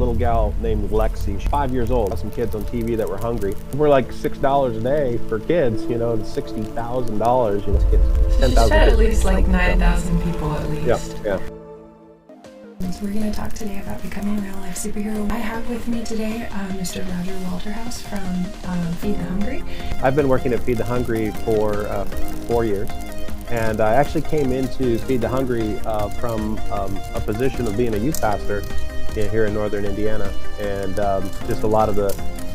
little gal named Lexi. She's 5 years old. Some kids on TV that were hungry. We're like $6 a day for kids, you know, $60,000, you know, kids. So she's fed at least like 9,000 people at least. Yeah. So we're going to talk today about becoming a real-life superhero. I have with me today Mr. Roger Walterhouse from Feed the Hungry. I've been working at Feed the Hungry for 4 years. And I actually came into Feed the Hungry from a position of being a youth pastor here in northern Indiana. And just a lot of the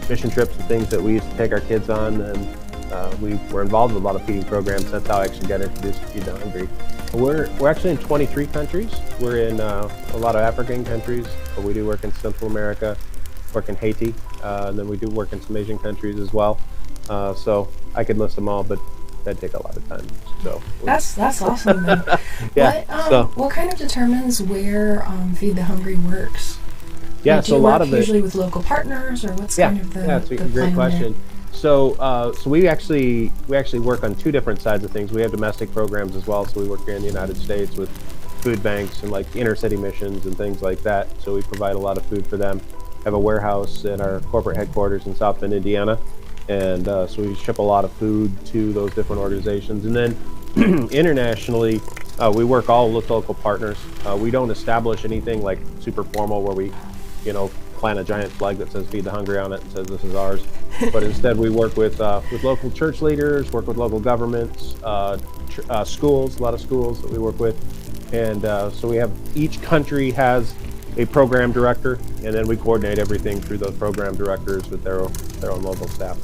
mission trips and things that we used to take our kids on. And we were involved with a lot of feeding programs. That's how I actually got introduced to Feed the Hungry. We're actually in 23 countries. We're in a lot of African countries, but we do work in Central America, work in Haiti, and then we do work in some Asian countries as well. So I could list them all, but that'd take a lot of time. So that's awesome. Then. Yeah. What kind of determines where Feed the Hungry works? Yeah. Like, so a lot of it usually with local partners, or what's kind of the it's a great question. There? So we actually work on two different sides of things. We have domestic programs as well. So we work here in the United States with food banks and like inner city missions and things like that. So we provide a lot of food for them. Have a warehouse at our corporate headquarters in South Bend, Indiana. And so we ship a lot of food to those different organizations. And then internationally, we work all with local partners. We don't establish anything like super formal where we, you know, plant a giant flag that says Feed the Hungry on it and says this is ours. But instead we work with local church leaders, work with local governments, schools, a lot of schools that we work with. And so we have, each country has a program director, and then we coordinate everything through those program directors with their own local staff.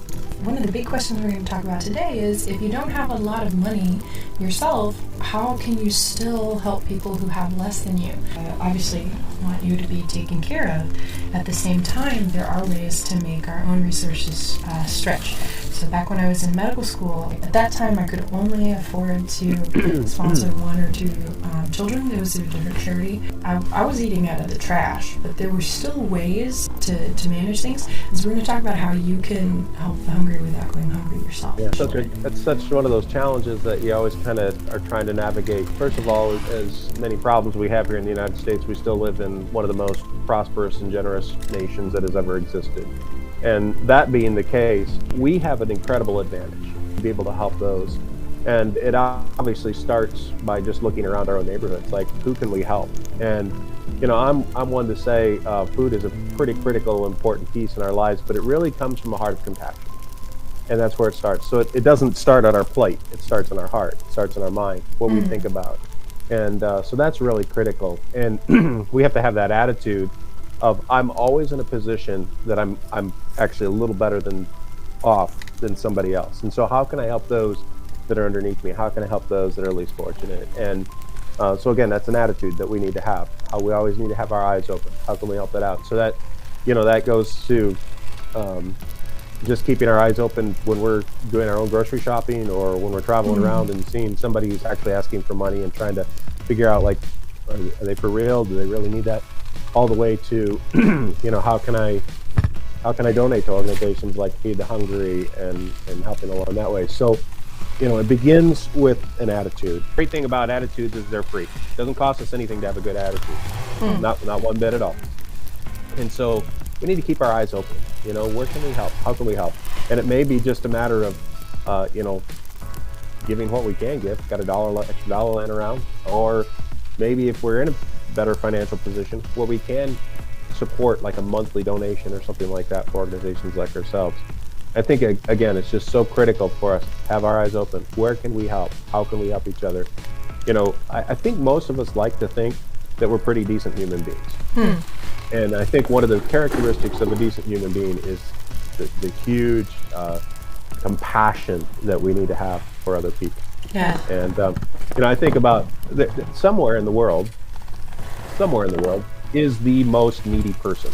One of the big questions we're going to talk about today is, if you don't have a lot of money yourself, how can you still help people who have less than you? Obviously, I want you to be taken care of. At the same time, there are ways to make our own resources stretch. So back when I was in medical school, at that time I could only afford to sponsor one or two children. It was a different charity. I was eating out of the trash, but there were still ways to manage things. So we're going to talk about how you can help the hungry without going hungry yourself. Yeah, that's such one of those challenges that you always kind of are trying to navigate. First of all, as many problems we have here in the United States, we still live in one of the most prosperous and generous nations that has ever existed. And that being the case, we have an incredible advantage to be able to help those. And it obviously starts by just looking around our own neighborhoods, like who can we help? And you know, I'm one to say food is a pretty critical, important piece in our lives, but it really comes from a heart of compassion. And that's where it starts. So it doesn't start on our plate, it starts in our heart, it starts in our mind, what we think about. And so that's really critical. And we have to have that attitude of, I'm always in a position that I'm actually a little better than somebody else. And so how can I help those that are underneath me? How can I help those that are least fortunate? And so again, that's an attitude that we need to have. How we always need to have our eyes open. How can we help that out? So that, you know, that goes to just keeping our eyes open when we're doing our own grocery shopping, or when we're traveling around and seeing somebody who's actually asking for money and trying to figure out, like, are they for real? Do they really need that? All the way to, you know, how can I donate to organizations like Feed the Hungry and helping along that way. So, you know, it begins with an attitude. Great thing about attitudes is they're free. It doesn't cost us anything to have a good attitude. Not one bit at all. And so we need to keep our eyes open. You know, where can we help? How can we help? And it may be just a matter of, you know, giving what we can give. Got extra dollar laying around, or maybe if we're in a better financial position where we can support like a monthly donation or something like that for organizations like ourselves. I think, again, it's just so critical for us to have our eyes open. Where can we help? How can we help each other? You know, I think most of us like to think that we're pretty decent human beings. And I think one of the characteristics of a decent human being is the huge compassion that we need to have for other people. Yeah. And, you know, I think about somewhere in the world is the most needy person.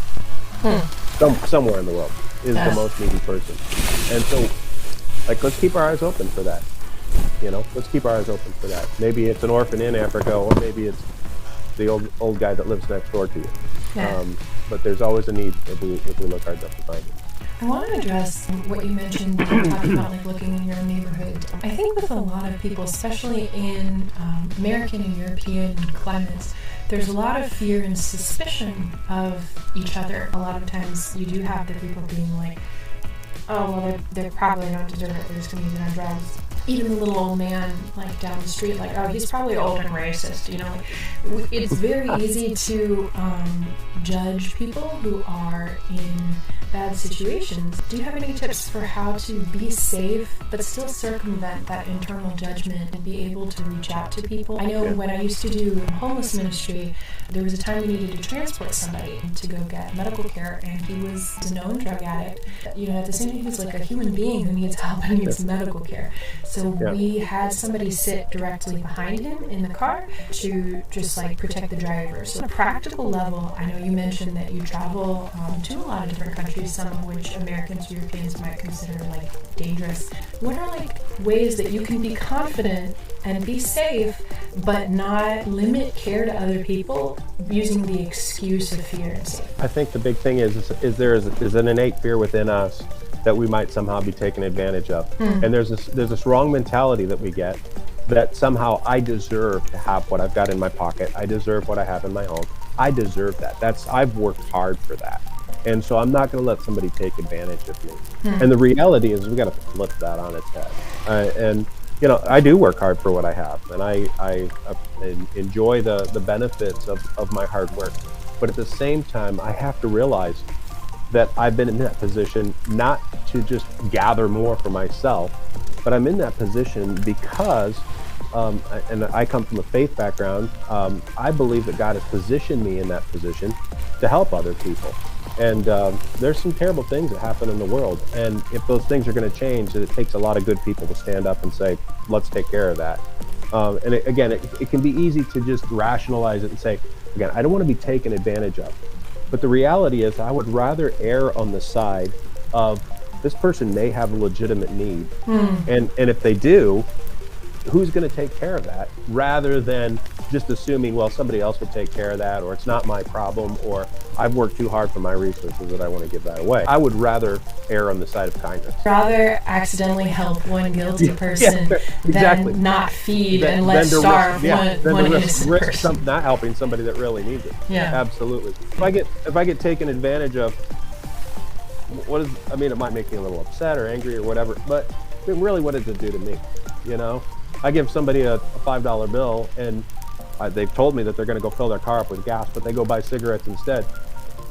Somewhere in the world is the most needy person. And so, like, let's keep our eyes open for that. You know, let's keep our eyes open for that. Maybe it's an orphan in Africa, or maybe it's the old guy that lives next door to you. Yeah. But there's always a need if we look hard enough to find it. I want to address what you mentioned, talking about like looking in your neighborhood. I think with a lot of people, especially in American and European climates, there's a lot of fear and suspicion of each other. A lot of times you do have the people being like, oh, well, they probably don't deserve it, they're just going to use it on drugs. Even the little old man, like, down the street, like, oh, he's probably old and racist, you know. It's very easy to judge people who are in bad situations. Do you have any tips for how to be safe but still circumvent that internal judgment and be able to reach out to people? I know when I used to do homeless ministry, there was a time we needed to transport somebody to go get medical care, and he was a known drug addict. You know, at the same time, he was like a human being who needs help and needs medical care. So we had somebody sit directly behind him in the car to just like protect the driver. So on a practical level, I know you mentioned that you travel to a lot of different countries, some of which Americans, Europeans might consider like dangerous. What are like ways that you can be confident and be safe, but not limit care to other people using the excuse of fear and safety? I think the big thing is there is an innate fear within us that we might somehow be taken advantage of. And there's this wrong mentality that we get that somehow I deserve to have what I've got in my pocket. I deserve what I have in my home. I deserve that. I've worked hard for that. And so I'm not going to let somebody take advantage of me. And the reality is we got to flip that on its head. And you know, I do work hard for what I have, and I enjoy the benefits of my hard work. But at the same time, I have to realize that I've been in that position not to just gather more for myself, but I'm in that position because, and I come from a faith background, I believe that God has positioned me in that position to help other people. And there's some terrible things that happen in the world. And if those things are going to change, it takes a lot of good people to stand up and say, let's take care of that. And it can be easy to just rationalize it and say, again, I don't want to be taken advantage of. But the reality is I would rather err on the side of this person may have a legitimate need. And if they do, who's going to take care of that, rather than just assuming, well, somebody else would take care of that, or it's not my problem, or I've worked too hard for my resources that I want to give that away. I would rather err on the side of kindness. Rather accidentally help one guilty person than not feed and let starve one innocent person. Not helping somebody that really needs it. Yeah, absolutely. If I get taken advantage of, it might make me a little upset or angry or whatever, but really, what does it do to me? You know, I give somebody a $5 bill and they've told me that they're going to go fill their car up with gas, but they go buy cigarettes instead.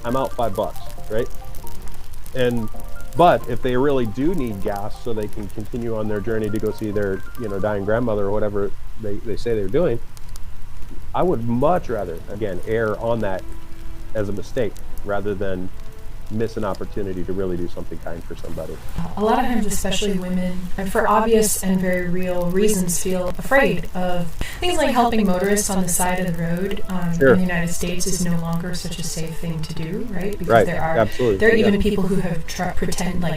I'm out $5, right? But if they really do need gas so they can continue on their journey to go see their, dying grandmother or whatever they say they're doing, I would much rather, again, err on that as a mistake rather than miss an opportunity to really do something kind for somebody. A lot of times, especially women, and for obvious and very real reasons, feel afraid of things like helping motorists on the side of the road in the United States is no longer such a safe thing to do, right? Because there are even people who have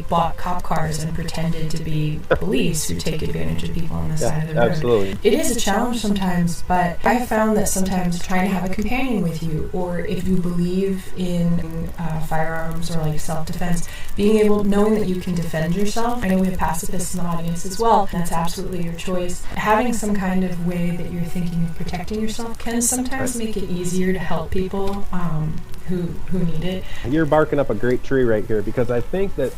bought cop cars and pretended to be police who take advantage of people on the side of the road. Absolutely. It is a challenge sometimes, but I have found that sometimes trying to have a companion with you, or if you believe in firearms or like self-defense, knowing that you can defend yourself. I know we have pacifists in the audience as well. That's absolutely your choice. Having some kind of way that you're thinking of protecting yourself can sometimes make it easier to help people who need it. You're barking up a great tree right here, because I think that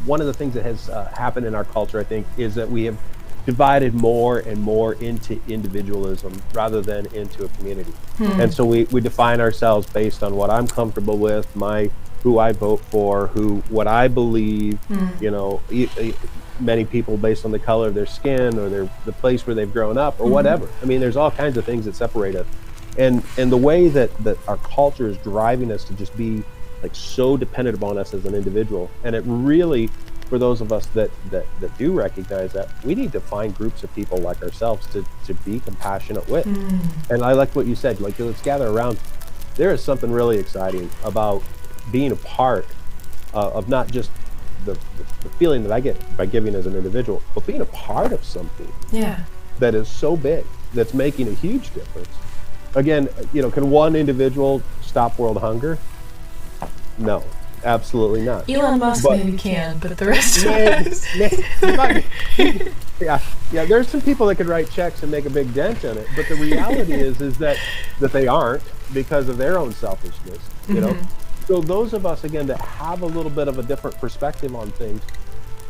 one of the things that has happened in our culture, I think, is that we have divided more and more into individualism rather than into a community. And so we define ourselves based on what I'm comfortable with, who I vote for, what I believe, many people based on the color of their skin or the place where they've grown up or whatever. I mean, there's all kinds of things that separate us. And the way that our culture is driving us to just be like so dependent upon us as an individual. And it really, for those of us that do recognize that, we need to find groups of people like ourselves to be compassionate with. And I like what you said, like, let's gather around. There is something really exciting about being a part of not just the feeling that I get by giving as an individual, but being a part of something that is so big, that's making a huge difference. Again, can one individual stop world hunger? No, absolutely not. Elon Musk maybe can, but the rest of us... Yeah, there's some people that could write checks and make a big dent in it, but the reality is that they aren't, because of their own selfishness, you know. So those of us, again, that have a little bit of a different perspective on things,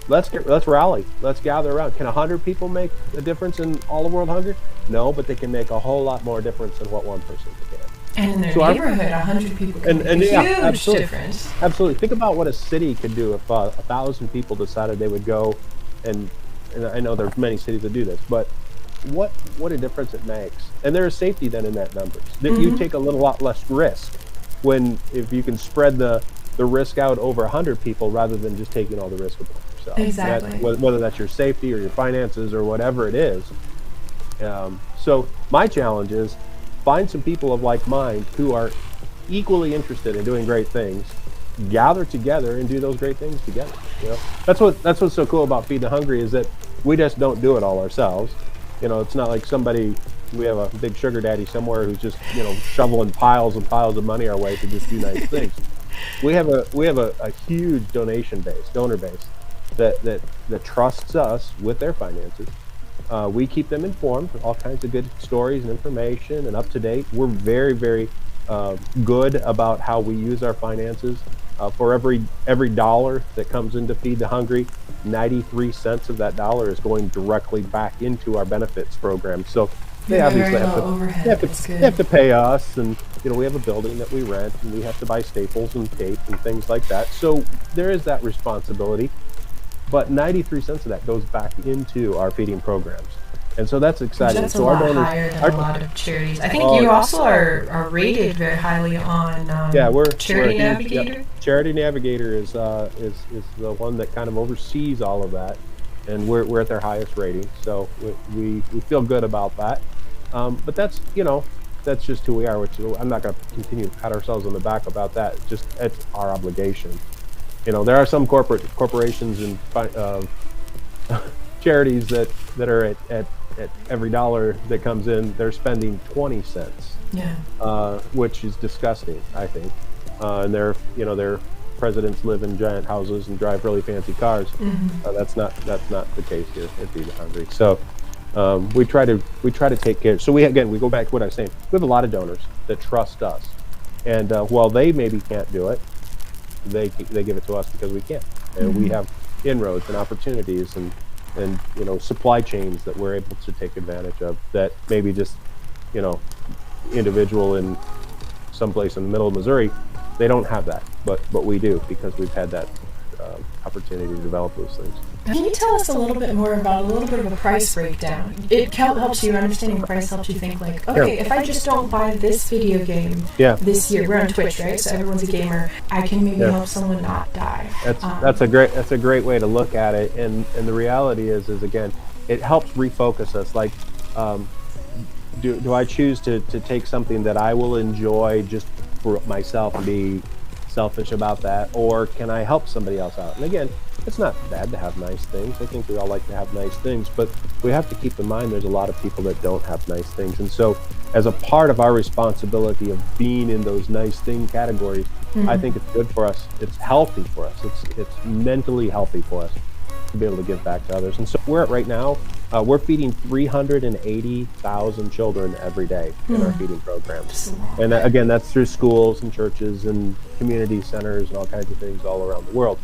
let's rally, let's gather around. Can 100 people make a difference in all of world hunger? No, but they can make a whole lot more difference than what one person can. And in their neighborhood, 100 people can make a huge difference. Absolutely. Think about what a city could do if 1,000 people decided they would go, and I know there's many cities that do this, but what a difference it makes. And there is safety then in that numbers. That you take a lot less risk if you can spread the risk out over 100 people rather than just taking all the risk upon yourself. Exactly. Whether that's your safety or your finances or whatever it is. So my challenge is find some people of like mind who are equally interested in doing great things, gather together and do those great things together. You know, that's what's so cool about Feed the Hungry, is that we just don't do it all ourselves. You know, it's not like we have a big sugar daddy somewhere who's just, you know, shoveling piles and piles of money our way to just do nice things. We have a huge donor base that trusts us with their finances. We keep them informed with all kinds of good stories and information and up to date. We're very, very good about how we use our finances. For every dollar that comes in to Feed the Hungry, 93 cents of that dollar is going directly back into our benefits program. So they obviously have to pay us, and you know, we have a building that we rent, and we have to buy staples and tape and things like that. So there is that responsibility, but 93 cents of that goes back into our feeding programs. And so that's exciting. That's so a lot higher than a lot of charities. I think you also are rated very highly on Charity Navigator. Yep. Charity Navigator is the one that kind of oversees all of that, and we're at their highest rating. So we feel good about that. But that's just who we are. Which I'm not going to continue to pat ourselves on the back about that. It's our obligation. You know, there are some corporations and charities that are at every dollar that comes in, they're spending 20 cents. Yeah. Which is disgusting, I think. And their presidents live in giant houses and drive really fancy cars. That's not the case here at Feed the Hungry. So we try to take care. So we go back to what I was saying. We have a lot of donors that trust us, and while they maybe can't do it, they give it to us because we can, and we have inroads and opportunities and supply chains that we're able to take advantage of that maybe just individual in someplace in the middle of Missouri, they don't have that, but we do, because we've had that opportunity to develop those things. Can you tell us a little bit more about a little bit of a price breakdown? It helps you, understanding price helps you think like, okay, if I just don't buy this video game this year, we're on Twitch, right? So everyone's a gamer. I can maybe help someone not die. That's a great way to look at it. And the reality is again, it helps refocus us. Like, do I choose to take something that I will enjoy just for myself and be selfish about that, or can I help somebody else out? And again, it's not bad to have nice things. I think we all like to have nice things, but we have to keep in mind there's a lot of people that don't have nice things. And so as a part of our responsibility of being in those nice thing categories, I think it's good for us. It's healthy for us. It's mentally healthy for us to be able to give back to others. And so we're at right now, we're feeding 380,000 children every day in our feeding programs. And again, that's through schools and churches and community centers and all kinds of things all around the world.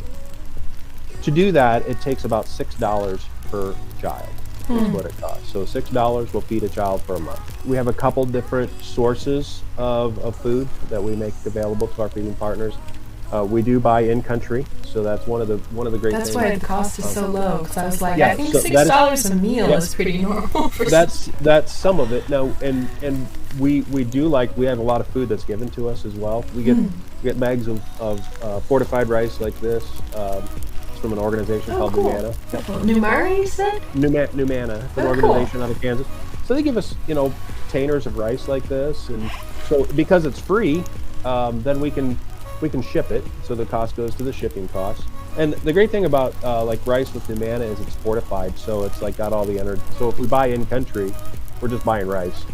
To do that, it takes about $6 per child. Is what it costs. So $6 will feed a child for a month. We have a couple different sources of food that we make available to our feeding partners. We do buy in country, so that's one of the great things. That's why the cost is so low. Because I was like, I think $6 a meal is pretty normal. That's some of it. Now, and we do we have a lot of food that's given to us as well. We get bags of fortified rice like this. It's from an organization called Nunnery. Nunnery, you said? Nunnery, an organization out of Kansas. So they give us, containers of rice like this, and so because it's free, then we can ship it, so the cost goes to the shipping costs. And the great thing about rice with Nunnery is it's fortified, so it's got all the energy. So if we buy in country, we're just buying rice,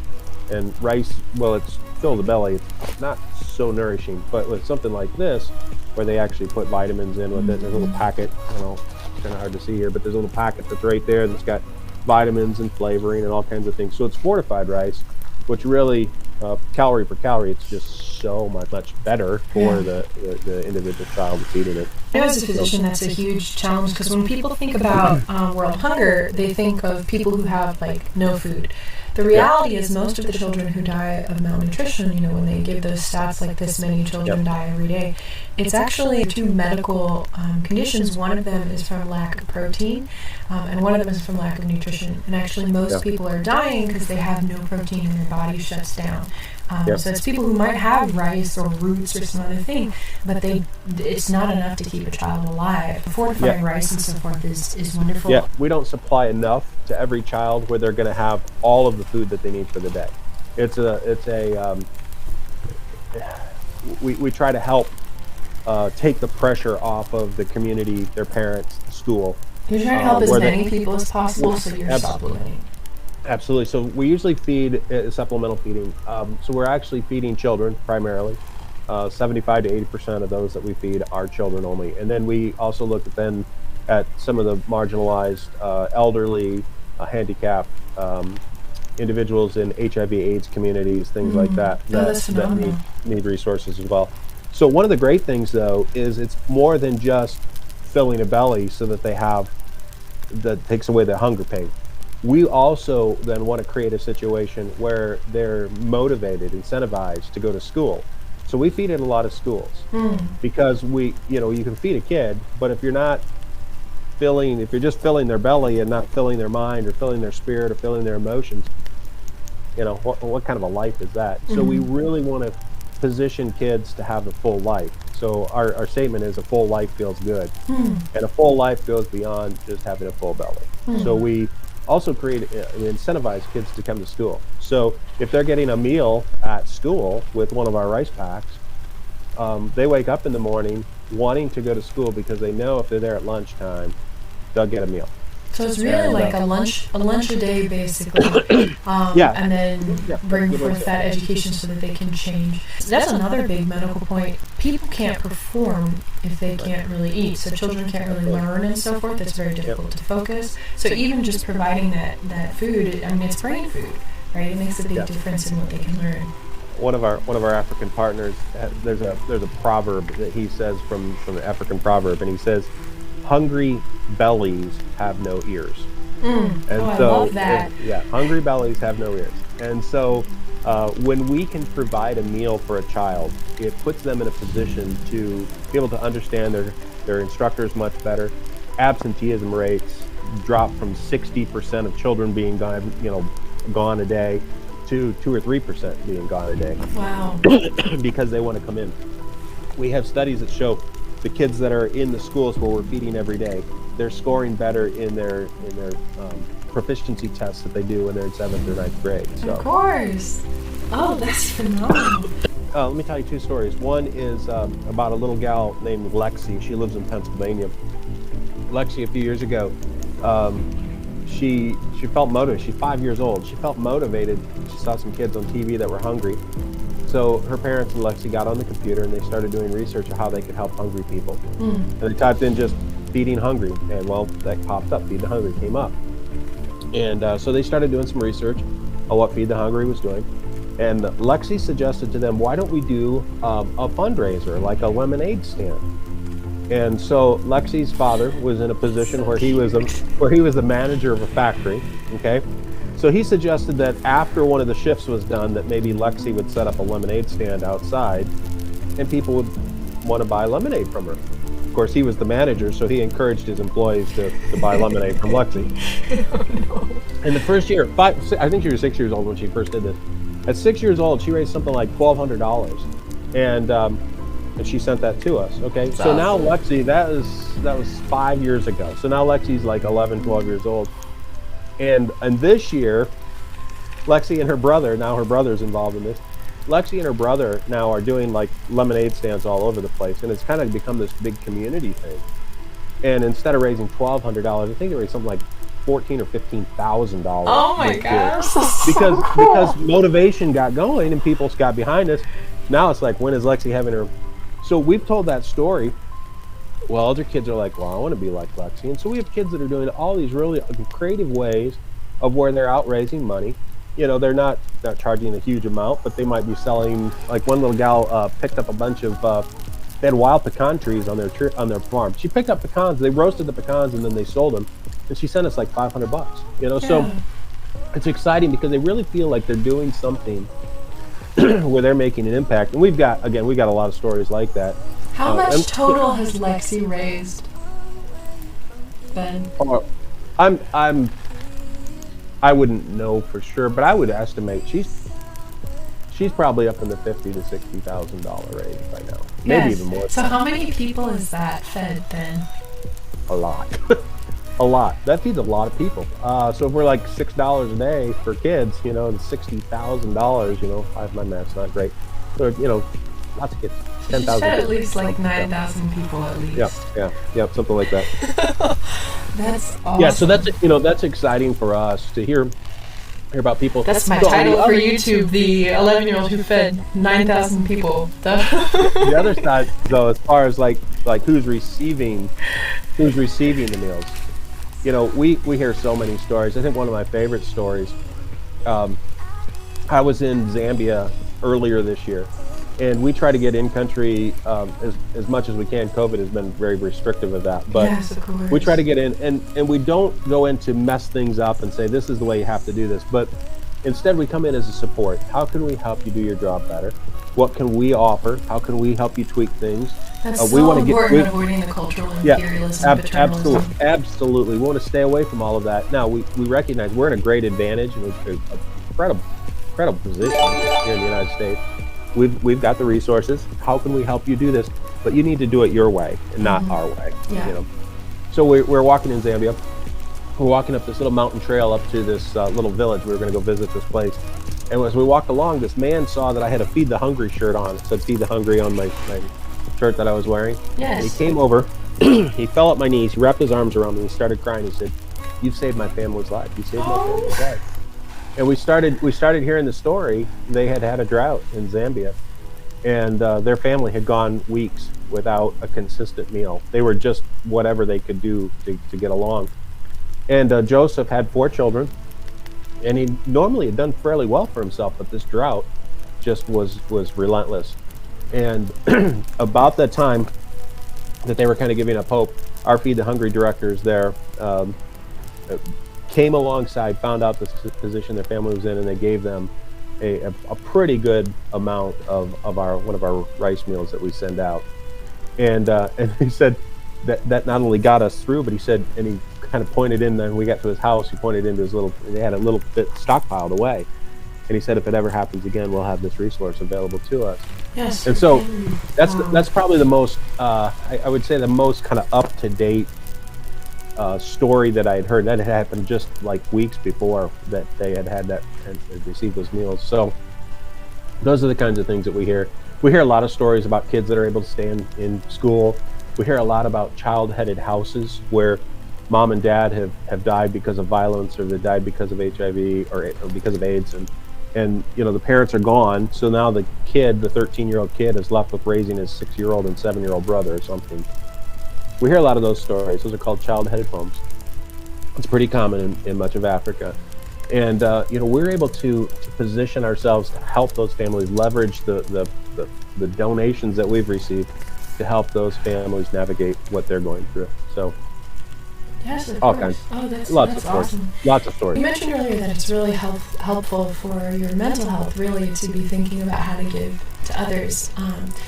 and rice, well, it's fills the belly. It's not so nourishing, but with something like this, where they actually put vitamins in with it, there's a little packet. It's kind of hard to see here, but there's a little packet that's right there that's got vitamins and flavoring and all kinds of things. So it's fortified rice, which really, calorie per calorie, it's just so much better for the individual child that's eating it. I know as a physician that's a huge challenge, because when people think about world hunger, they think of people who have like no food. The reality is most of the children who die of malnutrition, when they give those stats like this many children die every day, it's actually two medical conditions. One of them is from lack of protein, and one of them is from lack of nutrition. And actually most people are dying because they have no protein and their body shuts down. So it's people who might have rice or roots or some other thing, but it's not enough to keep a child alive. Fortified rice and so forth is wonderful. Yeah, we don't supply enough to every child where they're going to have all of the food that they need for the day. We try to help take the pressure off of the community, their parents, the school. You're trying to help as many people as possible, so you're supplementing. Absolutely. So we usually feed supplemental feeding. So we're actually feeding children primarily. 75 to 80% of those that we feed are children only. And then we also look at some of the marginalized, elderly, handicapped individuals in HIV/AIDS communities, things like that that need resources as well. So one of the great things, though, is it's more than just filling a belly so that that takes away the hunger pain. We also then want to create a situation where they're motivated, incentivized to go to school. So we feed in a lot of schools because you can feed a kid, but if you're just filling their belly and not filling their mind or filling their spirit or filling their emotions, what kind of a life is that? So we really want to position kids to have a full life. So our statement is a full life feels good. And a full life goes beyond just having a full belly. So we also incentivize kids to come to school. So if they're getting a meal at school with one of our rice packs, they wake up in the morning wanting to go to school because they know if they're there at lunchtime, they'll get a meal. So it's really like a lunch a day, basically. And then bring forth that education so that they can change. So that's another big medical point. People can't perform if they can't really eat. So children can't really learn and so forth. It's very difficult to focus. So even just providing that food, it's brain food, right? It makes a big difference in what they can learn. One of our African partners, there's a proverb that he says from the African proverb, and he says, "Hungry bellies have no ears." I love that. Hungry bellies have no ears. And so when we can provide a meal for a child, it puts them in a position to be able to understand their instructors much better. Absenteeism rates drop from 60% of children being gone a day to 2 or 3% being gone a day. Wow. Because they want to come in. We have studies that show the kids that are in the schools where we're feeding every day, they're scoring better in their proficiency tests that they do when they're in 7th or 9th grade. So. Of course. Oh, that's phenomenal. Let me tell you two stories. One is about a little gal named Lexi. She lives in Pennsylvania. Lexi, a few years ago, she felt motivated. She's 5 years old. She felt motivated. She saw some kids on TV that were hungry. So her parents and Lexi got on the computer and they started doing research of how they could help hungry people. And they typed in just feeding hungry, and that popped up. Feed the Hungry came up. And so they started doing some research on what Feed the Hungry was doing. And Lexi suggested to them, why don't we do a fundraiser, like a lemonade stand? And so Lexi's father was in a position where he was the manager of a factory, okay? So he suggested that after one of the shifts was done, that maybe Lexi would set up a lemonade stand outside and people would want to buy lemonade from her. Of course, he was the manager, so he encouraged his employees to buy lemonade from Lexi. In the first year, I think she was 6 years old when she first did this. At 6 years old, she raised something like $1,200, and she sent that to us. Okay, that's so awesome. Now Lexi, that was 5 years ago. So now Lexi's like 11, 12 years old, and this year, Lexi and her brother's involved in this. Lexi and her brother now are doing like lemonade stands all over the place, and it's kind of become this big community thing. And instead of raising $1,200, I think they raised something like $14,000 or $15,000. Oh my gosh! Because motivation got going and people got behind us. Now it's like, when is Lexi having her? So we've told that story. Well, other kids are like, well, I want to be like Lexi, and so we have kids that are doing all these really creative ways of where they're out raising money. They're not charging a huge amount, but they might be selling. Like one little gal picked up a bunch of. They had wild pecan trees on their farm. She picked up pecans. They roasted the pecans and then they sold them, and she sent us like $500. So it's exciting because they really feel like they're doing something where they're making an impact. And we've got a lot of stories like that. How much total has Lexi raised, Ben? I wouldn't know for sure, but I would estimate she's probably up in the $50,000 to $60,000 range by now, maybe even more. So how many people is that fed, Ben? A lot. A lot. That feeds a lot of people. So if we're like $6 a day for kids, and $60,000, my math's not great. So lots of kids. 10,000. At least like 9,000 people at least. Yeah, something like that. That's awesome. Yeah, so that's exciting for us to hear about people. That's my title for YouTube: the 11-year-old who fed 9,000 people. The other side, though, as far as like who's receiving the meals, we hear so many stories. I think one of my favorite stories. I was in Zambia earlier this year. And we try to get in country as much as we can. COVID has been very restrictive of that. But yes, of course. We try to get in, and we don't go in to mess things up and say, this is the way you have to do this. But instead, we come in as a support. How can we help you do your job better? What can we offer? How can we help you tweak things? That's so important, avoiding the cultural imperialism, paternalism. Absolutely. We want to stay away from all of that. Now, we recognize we're in a great advantage and an incredible position here in the United States. We've got the resources. How can we help you do this? But you need to do it your way and not our way. Yeah. So we're walking in Zambia. We're walking up this little mountain trail up to this little village. We were going to go visit this place. And as we walked along, this man saw that I had a Feed the Hungry shirt on. It said Feed the Hungry on my shirt that I was wearing. Yes. And he came over. He fell at my knees. He wrapped his arms around me. He started crying. He said, "You've saved my family's life. You saved my family's life." And we started hearing the story. They had a drought in Zambia, and their family had gone weeks without a consistent meal. They were just whatever they could do to get along. And Joseph had 4 children, and he normally had done fairly well for himself, but this drought just was relentless. And about that time that they were kind of giving up hope, our Feed the Hungry directors there came alongside, found out the position their family was in, and they gave them a pretty good amount of one of our rice meals that we send out. And he said that not only got us through, but he said, and he kind of pointed in, when we got to his house, he pointed into they had a little bit stockpiled away. And he said, if it ever happens again, we'll have this resource available to us. Yes. And so that's probably the most, I would say the most kind of up-to-date story that I had heard. That had happened just like weeks before that they had that and received those meals. So those are the kinds of things that we hear. We hear a lot of stories about kids that are able to stay in school. We hear a lot about child-headed houses where mom and dad have died because of violence, or they died because of HIV or because of AIDS, and the parents are gone. So now the 13-year-old kid is left with raising his 6-year-old and 7-year-old brother or something. We hear a lot of those stories. Those are called child-headed homes. It's pretty common in much of Africa. And we're able to position ourselves to help those families leverage the donations that we've received to help those families navigate what they're going through. So yes, of all course. kinds. Oh, that's awesome. Lots of stories. You mentioned earlier that it's really helpful for your mental health, really, to be thinking about how to give to others.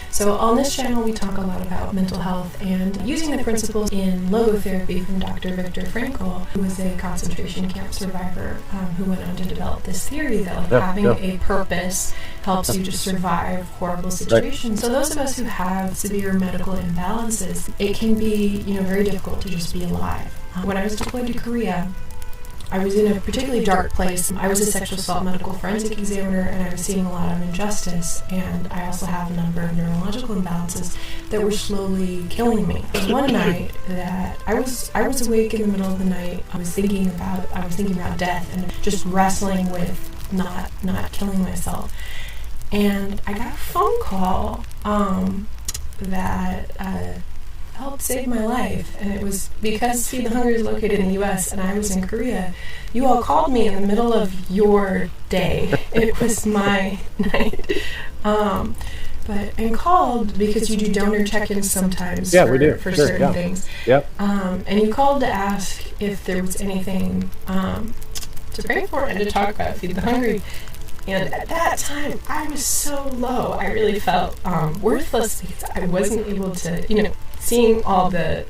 So on this channel, we talk a lot about mental health and using the principles in logotherapy from Dr. Viktor Frankl, who was a concentration camp survivor who went on to develop this theory that having a purpose helps you to survive horrible situations. So those of us who have severe medical imbalances, it can be very difficult to just be alive. When I was deployed to Korea, I was in a particularly dark place. I was a sexual assault medical forensic examiner, and I was seeing a lot of injustice, and I also have a number of neurological imbalances that were slowly killing me. One night that I was awake in the middle of the night, I was thinking about death and just wrestling with not killing myself. And I got a phone call that helped save my life, and it was because Feed the Hungry is located in the U.S. and I was in Korea. You all called me in the middle of your day. It was my night. And called because you do donor check-ins sometimes we do. for Sure, certain things. Yep. And you called to ask if there was anything to pray for and to talk about Feed the Hungry. And at that time, I was so low. I really felt worthless because I wasn't able to, seeing all the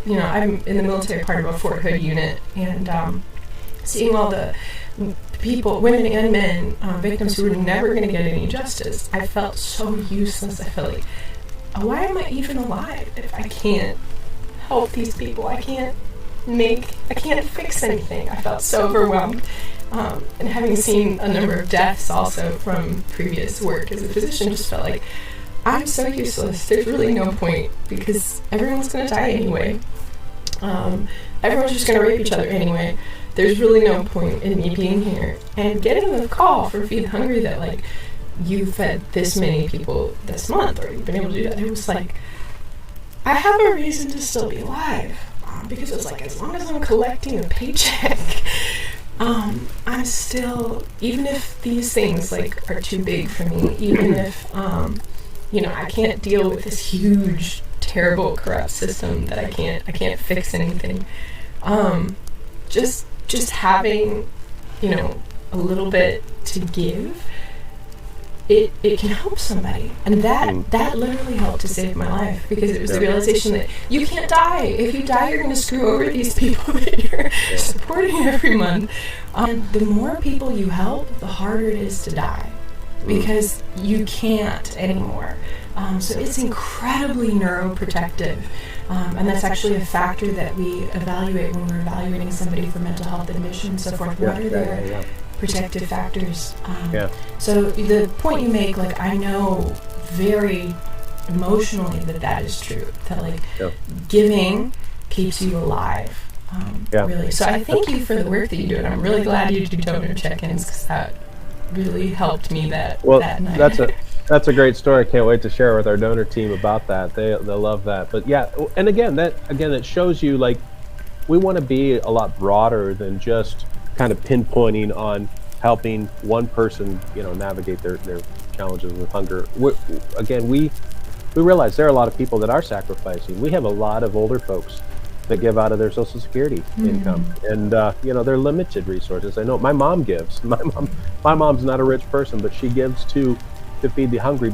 I'm in the military part of a Fort Hood unit, and seeing all the people, women and men, victims who were never going to get any justice, I felt so useless. I felt like, why am I even alive if I can't help these people? I can't fix anything. I felt so overwhelmed. And having seen a number of deaths also from previous work as a physician, just felt like, I'm so useless. There's really no point because everyone's going to die anyway. Everyone's just going to rape each other anyway. There's really no point in me being here. And getting a call from Feed the Hungry that, like, you fed this many people this month, or you've been able to do that, it was like, I have a reason to still be alive. Because it was like, as long as I'm collecting a paycheck, I'm still, even if these things, like, are too big for me, even if, I can't deal with this huge, terrible, corrupt system that I can't fix anything. Just having, a little bit to give, it can help somebody. And that literally helped to save my life, because it was the realization that you can't die. If you die, you're going to screw over these people that you're supporting every month. And the more people you help, the harder it is to die, because you can't anymore. So it's incredibly neuroprotective. And that's actually a factor that we evaluate when we're evaluating somebody for mental health admission and so forth. What are their protective factors? So the point you make, like, I know very emotionally that is true. That, like, giving keeps you alive. Really. So I thank you for the work that you do, and I'm really glad you do donor check-ins, because that really helped me that night. That's a great story. I can't wait to share with our donor team about that. They'll love that. But yeah, and again, it shows you, like, we want to be a lot broader than just kind of pinpointing on helping one person, navigate their challenges with hunger. We realize there are a lot of people that are sacrificing. We have a lot of older folks that give out of their Social Security income, and they're limited resources. I know my mom gives. My mom's not a rich person, but she gives to Feed the Hungry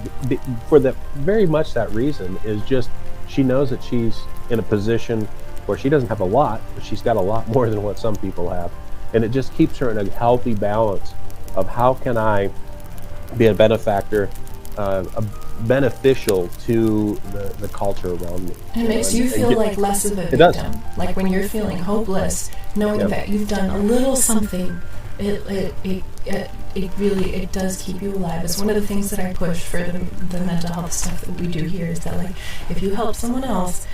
for that very much that reason, is just she knows that she's in a position where she doesn't have a lot, but she's got a lot more than what some people have, and it just keeps her in a healthy balance of how can I be a benefactor, beneficial to the culture around me. And it makes you feel like less of a victim. It does. Like when you're feeling hopeless, knowing that you've done a little something, it really does keep you alive. It's one of the things that I push for the mental health stuff that we do here, is that, like, if you help someone else,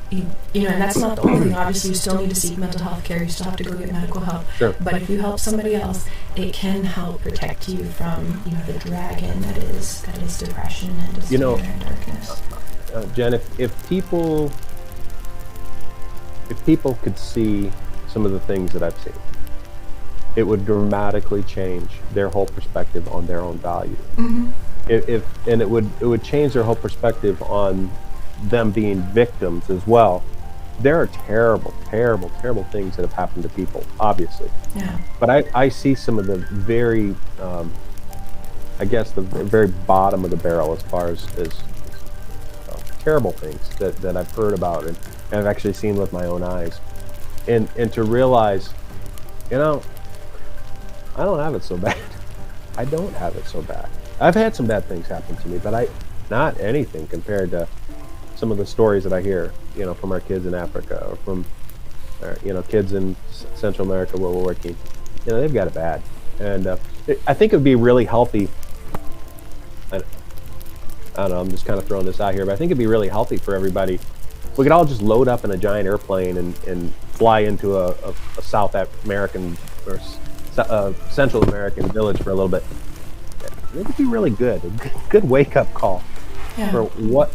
and that's not the only thing. Obviously, you still need to seek mental health care. You still have to go get medical help. Sure. But if you help somebody else, it can help protect you from, the dragon that is depression and despair and darkness. Jen, if people could see some of the things that I've seen, it would dramatically change their whole perspective on their own value. Mm-hmm. It would change their whole perspective on them being victims as well. There are terrible, terrible, terrible things that have happened to people, obviously. Yeah. But I see some of the very, the very bottom of the barrel as far as terrible things that I've heard about and I've actually seen with my own eyes. And to realize, I don't have it so bad. I don't have it so bad. I've had some bad things happen to me, but not anything compared to some of the stories that I hear, from our kids in Africa, or from, kids in Central America where we're working. They've got it bad. And I think it would be really healthy. I don't know, I'm just kind of throwing this out here, but I think it'd be really healthy for everybody. We could all just load up in a giant airplane and fly into a South American or Central American village for a little bit. It would be really good. A good wake-up call for what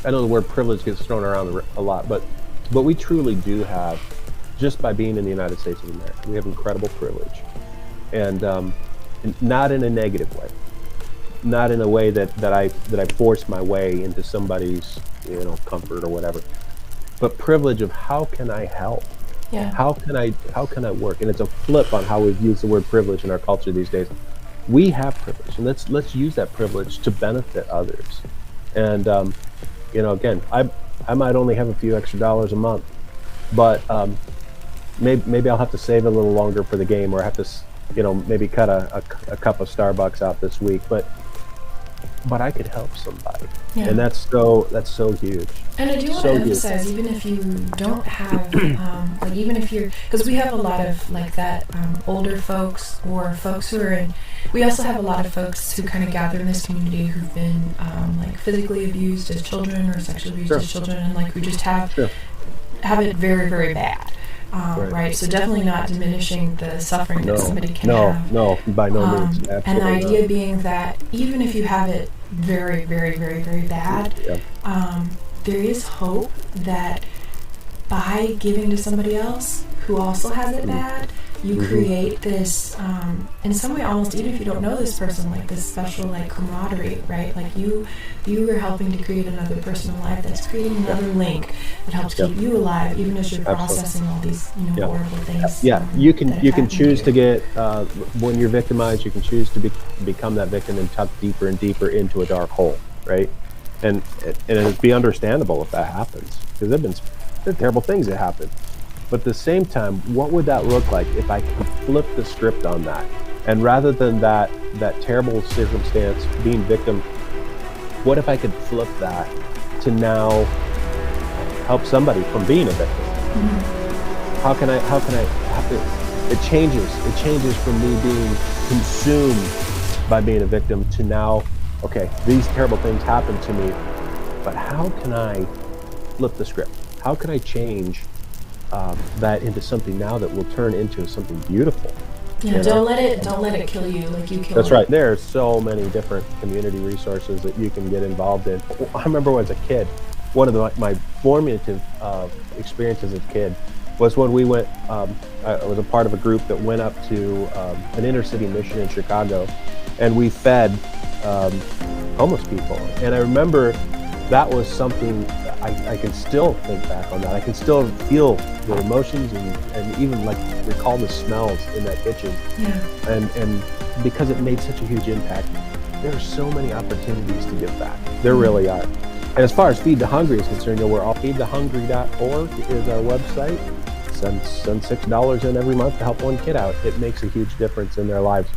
I know the word privilege gets thrown around a lot, but we truly do have, just by being in the United States of America, we have incredible privilege, and not in a negative way, not in a way that I force my way into somebody's comfort or whatever, but privilege of how can I help. Yeah. How can I work? And it's a flip on how we've used the word privilege in our culture these days. We have privilege, and let's use that privilege to benefit others. And again, I might only have a few extra dollars a month, but maybe I'll have to save a little longer for the game, or have to maybe cut a cup of Starbucks out this week. But I could help somebody, and that's so huge. And I do want to emphasize, even if you don't have, even if you're, because we have a lot of that older folks or folks who are in. We also have a lot of folks who kind of gather in this community who've been physically abused as children or sexually abused as children, and who just have it very, very bad. Right. So definitely not diminishing the suffering that somebody can have. No, by no means. Absolutely and the idea being that even if you have it very, very, very, very bad, there is hope that by giving to somebody else who also has it bad, you create this, in some way, almost even if you don't know this person, this special camaraderie, right? You are helping to create another personal life that's creating another link that helps keep you alive, even as you're processing all these horrible things. Yeah, you can choose to get when you're victimized, you can choose to become that victim and tuck deeper and deeper into a dark hole, right? And it'd be understandable if that happens, because there are terrible things that happen. But at the same time, what would that look like if I could flip the script on that? And rather than that terrible circumstance, being victim, what if I could flip that to now help somebody from being a victim? How can I it changes from me being consumed by being a victim to now, okay, these terrible things happen to me, but how can I flip the script? How can I change that into something now that will turn into something beautiful? Don't let it kill you like you kill. That's right. There are so many different community resources that you can get involved in. I remember as a kid, one of my formative experiences as a kid was when we went. I was a part of a group that went up to an inner city mission in Chicago, and we fed homeless people. And I remember that was something. I can still think back on that. I can still feel the emotions and even recall the smells in that kitchen. And because it made such a huge impact, there are so many opportunities to give back. There really are. And as far as Feed the Hungry is concerned, we're all feedthehungry.org is our website. Send $6 in every month to help one kid out. It makes a huge difference in their lives.